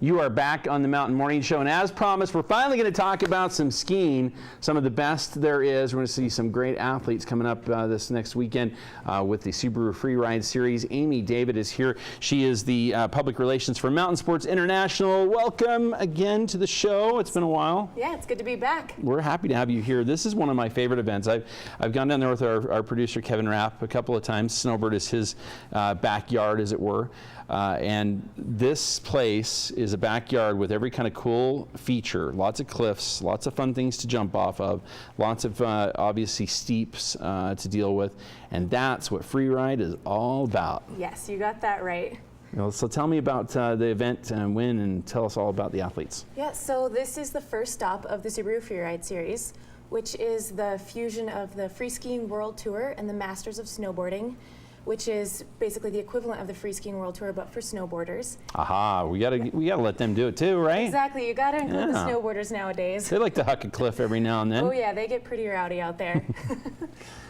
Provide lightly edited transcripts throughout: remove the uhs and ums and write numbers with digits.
You are back on the Mountain Morning Show, and as promised, we're finally going to talk about some skiing, some of the best there is. We're going to see some great athletes coming up this next weekend with the Subaru Freeride Series. Amy David is here. She is the public relations for Mountain Sports International. Welcome again to the show. It's been a while. Yeah, it's good to be back. We're happy to have you here. This is one of my favorite events. I've gone down there with our producer Kevin Rapp a couple of times. Snowbird is his backyard, as it were. And this place is a backyard with every kind of cool feature, lots of cliffs, lots of fun things to jump off of, lots of obviously steeps to deal with, and that's what Freeride is all about. Yes, you got that right. So tell me about the event and when, and tell us all about the athletes. Yeah, so this is the first stop of the Subaru Freeride Series, which is the fusion of the Free Skiing World Tour and the Masters of Snowboarding, which is basically the equivalent of the Free Skiing World Tour, but for snowboarders. Aha, we gotta let them do it too, right? Exactly, you gotta include the snowboarders nowadays. They like to huck a cliff every now and then. Oh yeah, they get pretty rowdy out there.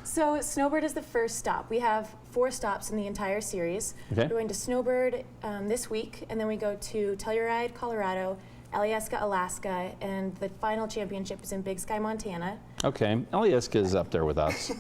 So Snowbird is the first stop. We have 4 stops in the entire series. Okay. We're going to Snowbird this week, and then we go to Telluride, Colorado, Alyeska, Alaska, and the final championship is in Big Sky, Montana. Okay, Alyeska is up there with us.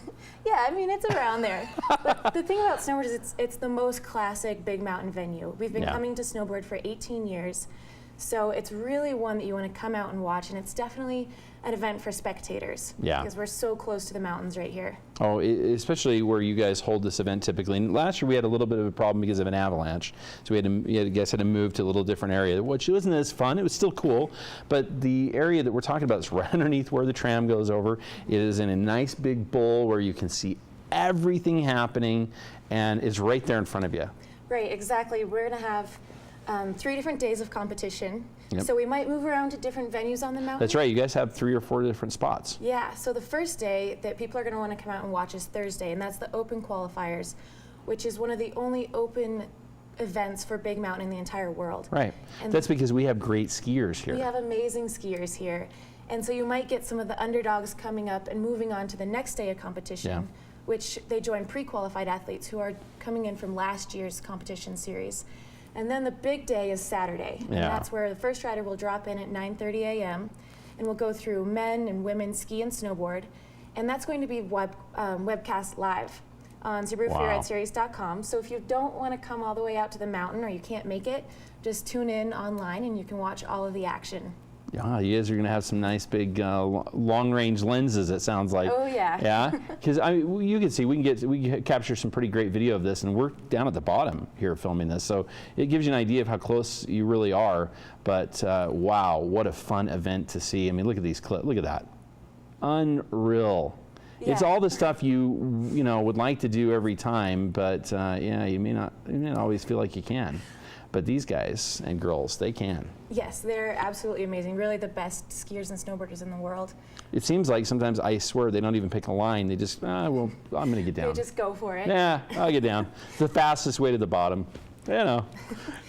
Yeah, I mean, it's around there. But the thing about Snowbird is it's the most classic big mountain venue. We've been coming to Snowbird for 18 years, so it's really one that you want to come out and watch, and it's definitely an event for spectators. Yeah. Because we're so close to the mountains right here. Oh, especially where you guys hold this event typically. And last year we had a little bit of a problem because of an avalanche, so had to move to a little different area, which wasn't as fun. It was still cool, but the area that we're talking about is right underneath where the tram goes over. It is in a nice big bowl where you can see everything happening, and it's right there in front of you. Right, exactly. We're going to have 3 different days of competition. Yep. So we might move around to different venues on the mountain. That's right. You guys have 3 or 4 different spots. Yeah. So the first day that people are going to want to come out and watch is Thursday, and that's the Open Qualifiers, which is one of the only open events for big mountain in the entire world. Right. And that's because we have great skiers here. We have amazing skiers here. And so you might get some of the underdogs coming up and moving on to the next day of competition, which they join pre-qualified athletes who are coming in from last year's competition series. And then the big day is Saturday, and that's where the first rider will drop in at 9:30 a.m. and we'll go through men and women ski and snowboard, and that's going to be webcast live on SubaruFreerideSeries.com. So if you don't want to come all the way out to the mountain or you can't make it, just tune in online and you can watch all of the action. Yeah, you guys are going to have some nice big long-range lenses, it sounds like. Oh yeah. Yeah, because you can see we can capture some pretty great video of this, and we're down at the bottom here filming this, so it gives you an idea of how close you really are. But wow, what a fun event to see! I mean, look at these clips. Look at that, unreal. Yeah. It's all the stuff you would like to do every time, but yeah, you may not always feel like you can. But these guys and girls, they can. Yes, they're absolutely amazing. Really the best skiers and snowboarders in the world. It seems like sometimes, I swear, they don't even pick a line. They just, well, I'm going to get down. They just go for it. Yeah, I'll get down. It's the fastest way to the bottom. You know,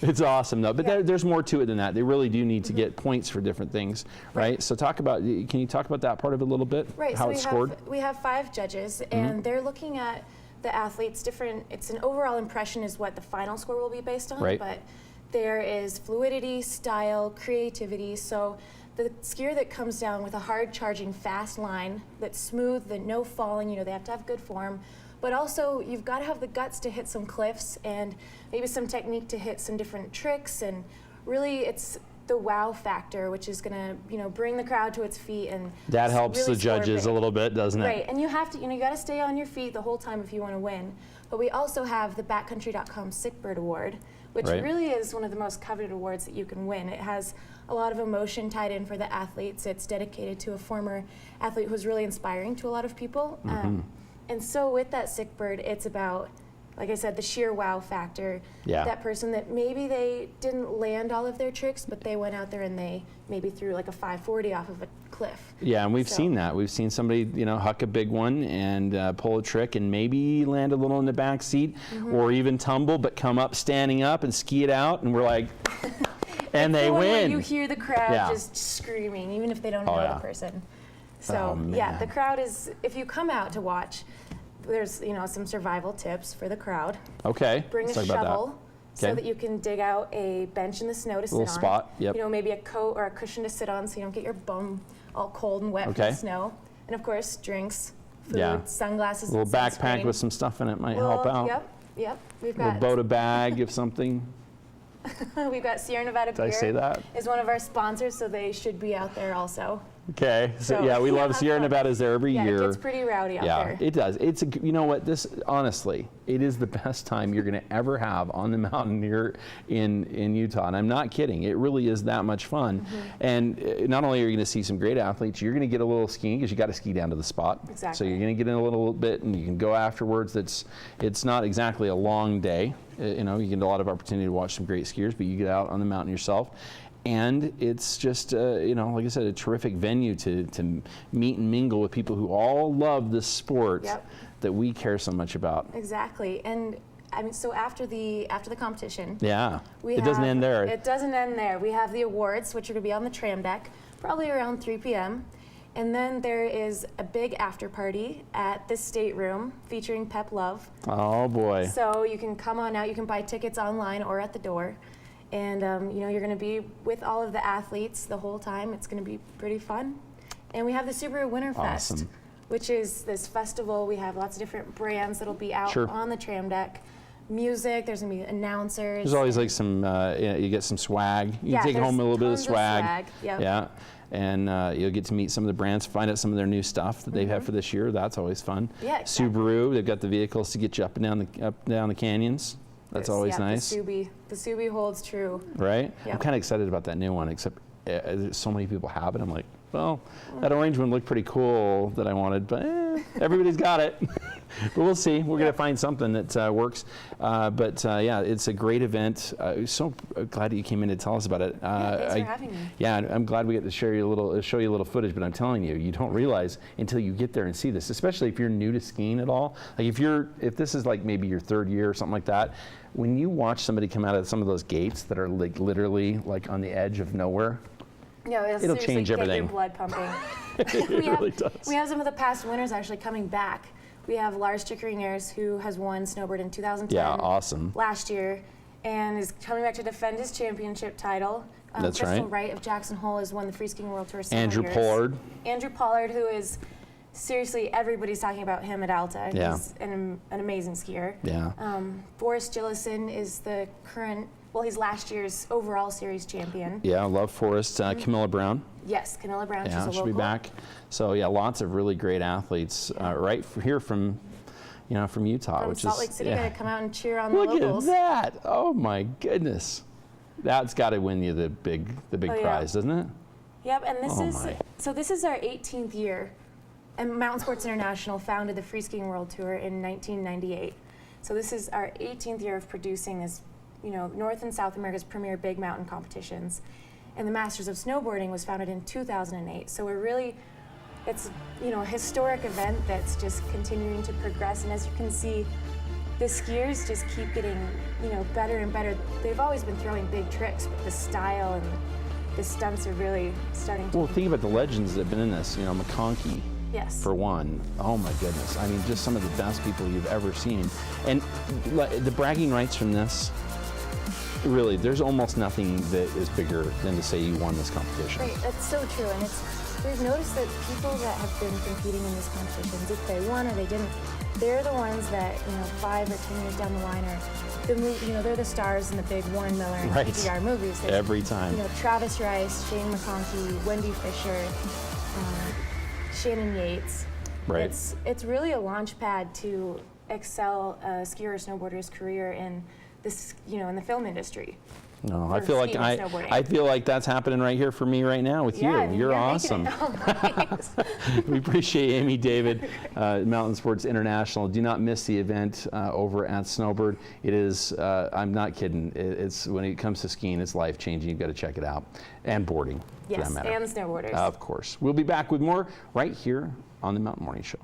it's awesome though. But there's more to it than that. They really do need to get points for different things, right? So can you talk about that part of it a little bit? Right, how so it's scored? We have 5 judges, and they're looking at the athletes different. It's an overall impression is what the final score will be based on, right. But there is fluidity, style, creativity. So the skier that comes down with a hard charging fast line that's smooth, that no falling, they have to have good form, but also you've got to have the guts to hit some cliffs and maybe some technique to hit some different tricks, and really it's the wow factor, which is going to, bring the crowd to its feet, and that helps really the judges a little bit, doesn't it? Right, and you have to, you got to stay on your feet the whole time if you want to win. But we also have the Backcountry.com Sickbird Award, which really is one of the most coveted awards that you can win. It has a lot of emotion tied in for the athletes. It's dedicated to a former athlete who's really inspiring to a lot of people. And so with that Sickbird, it's about, like I said, the sheer wow factor. Yeah. That person that maybe they didn't land all of their tricks, but they went out there and they maybe threw like a 540 off of a cliff. Yeah, and we've seen that. We've seen somebody, huck a big one and pull a trick and maybe land a little in the back seat, or even tumble, but come up standing up and ski it out, and we're like, and they win. You hear the crowd just screaming, even if they don't know the person. So yeah, the crowd is, if you come out to watch, there's some survival tips for the crowd. Okay. Bring a shovel, so that you can dig out a bench in the snow to sit on. Little spot, yep. You know, maybe a coat or a cushion to sit on so you don't get your bum all cold and wet from the snow. And of course, drinks, food, sunglasses, a little backpack with some stuff in it might help out. Yep. We've got a Boda bag of something. We've got Sierra Nevada Beer. Did I say that? Is one of our sponsors, so they should be out there also. Okay, so yeah, we love Sierra Nevada's there every year. Yeah, it gets pretty rowdy out there. Yeah, it does. You know what, honestly, it is the best time you're going to ever have on the mountain here in Utah, and I'm not kidding. It really is that much fun. And not only are you going to see some great athletes, you're going to get a little skiing because you got to ski down to the spot. Exactly. So you're going to get in a little bit, and you can go afterwards. It's not exactly a long day. You know, you get a lot of opportunity to watch some great skiers, but you get out on the mountain yourself. And it's just, you know, like I said, a terrific venue to meet and mingle with people who all love this sport that we care so much about. Exactly. And I mean, so after the competition, it doesn't end there. It doesn't end there. We have the awards, which are going to be on the tram deck, probably around 3 p.m. And then there is a big after party at the stateroom featuring Pep Love. Oh boy! So you can come on out. You can buy tickets online or at the door. And you know, you're going to be with all of the athletes the whole time. It's going to be pretty fun. And we have the Subaru Winter Fest, which is this festival. We have lots of different brands that'll be out on the tram deck. Music, there's going to be announcers. There's always like some, you get some swag. You can take home a little bit of swag. Yeah. And you'll get to meet some of the brands, find out some of their new stuff that they've had for this year. That's always fun. Yeah, exactly. Subaru, they've got the vehicles to get you up and down the canyons. That's always nice. The Subi holds true. Right? Yep. I'm kind of excited about that new one, except so many people have it. I'm like, well, that orange one looked pretty cool that I wanted, but everybody's got it. But we'll see. We're going to find something that works. Yeah, it's a great event. So glad that you came in to tell us about it. Thanks for having me. Yeah, I'm glad we get to show you a little footage. But I'm telling you, you don't realize until you get there and see this, especially if you're new to skiing at all. Like if this is like maybe your third year or something like that, when you watch somebody come out of some of those gates that are like literally like on the edge of nowhere. No, it'll change everything. Get your blood pumping. It really does. We have some of the past winners actually coming back. We have Lars Chickering-Ayers, who has won Snowbird in 2010. Yeah, awesome. Last year, and is coming back to defend his championship title. That's Crystal right. Wright of Jackson Hole has won the Free Skiing World Tour Andrew Pollard. Andrew Pollard, who is seriously, everybody's talking about him at Alta. Yeah. He's an amazing skier. Yeah. Forrest Jillison is the current, well, he's last year's overall series champion. Yeah, I love Forrest. Camilla Brown. Yes, Camilla Brown. Yeah, she's a she'll local. be back. So yeah, lots of really great athletes right here from, from Utah, From which Salt is Lake City, going to come out and cheer on the Look locals. at that! Oh my goodness, that's got to win you the big prize, doesn't it? Yep, and this is our 18th year. And Mountain Sports International founded the Free Skiing World Tour in 1998. So this is our 18th year of producing this, North and South America's premier big mountain competitions. And the Masters of Snowboarding was founded in 2008. So it's a historic event that's just continuing to progress. And as you can see, the skiers just keep getting, better and better. They've always been throwing big tricks, but the style and the stunts are really starting to. Well, think about the legends that have been in this. McConkey. Yes. For one. Oh my goodness. I mean, just some of the best people you've ever seen. And the bragging rights from this, really, there's almost nothing that is bigger than to say you won this competition. Right, that's so true. And we've noticed that people that have been competing in these competitions, if they won or they didn't, they're the ones that, 5 or 10 years down the line are they're the stars in the big Warren Miller and PBR movies. There's, every time. Travis Rice, Shane McConkey, Wendy Fisher, Shannon Yates. Right. It's really a launch pad to excel a skier or snowboarder's career in this, in the film industry. No, I feel like that's happening right here for me right now with you. You're awesome. We appreciate Amy David, Mountain Sports International. Do not miss the event over at Snowbird. It is, I'm not kidding. It's when it comes to skiing, it's life changing. You've got to check it out, and boarding. Yes, for that matter. and snowboarders. Of course. We'll be back with more right here on the Mountain Morning Show.